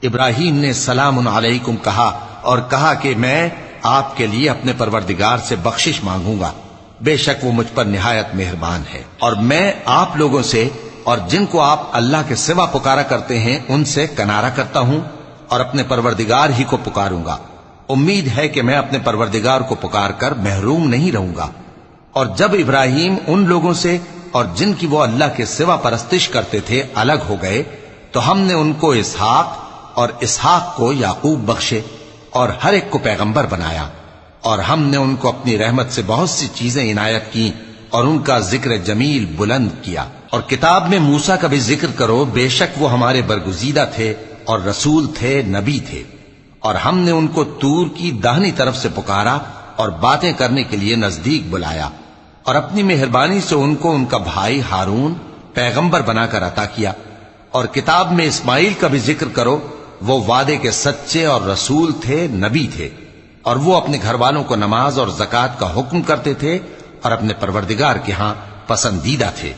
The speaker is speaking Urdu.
ابراہیم نے سلام علیکم کہا اور کہا کہ میں آپ کے لیے اپنے پروردگار سے بخشش مانگوں گا، بے شک وہ مجھ پر نہایت مہربان ہے، اور میں آپ لوگوں سے اور جن کو آپ اللہ کے سوا پکارا کرتے ہیں ان سے کنارہ کرتا ہوں اور اپنے پروردگار ہی کو پکاروں گا۔ امید ہے کہ میں اپنے پروردگار کو پکار کر محروم نہیں رہوں گا۔ اور جب ابراہیم ان لوگوں سے اور جن کی وہ اللہ کے سوا پرستش کرتے تھے الگ ہو گئے تو ہم نے ان کو اسحاق اور اسحاق کو یعقوب بخشے اور ہر ایک کو پیغمبر بنایا، اور ہم نے ان کو اپنی رحمت سے بہت سی چیزیں عنایت کی اور ان کا ذکر جمیل بلند کیا۔ اور کتاب میں موسیٰ کا بھی ذکر کرو، بے شک وہ ہمارے برگزیدہ تھے اور رسول تھے، نبی تھے، اور ہم نے ان کو طور کی داہنی طرف سے پکارا اور باتیں کرنے کے لیے نزدیک بلایا، اور اپنی مہربانی سے ان کو ان کا بھائی ہارون پیغمبر بنا کر عطا کیا۔ اور کتاب میں اسماعیل کا بھی ذکر کرو، وہ وعدے کے سچے اور رسول تھے، نبی تھے، اور وہ اپنے گھر والوں کو نماز اور زکوٰۃ کا حکم کرتے تھے اور اپنے پروردگار کے ہاں پسندیدہ تھے۔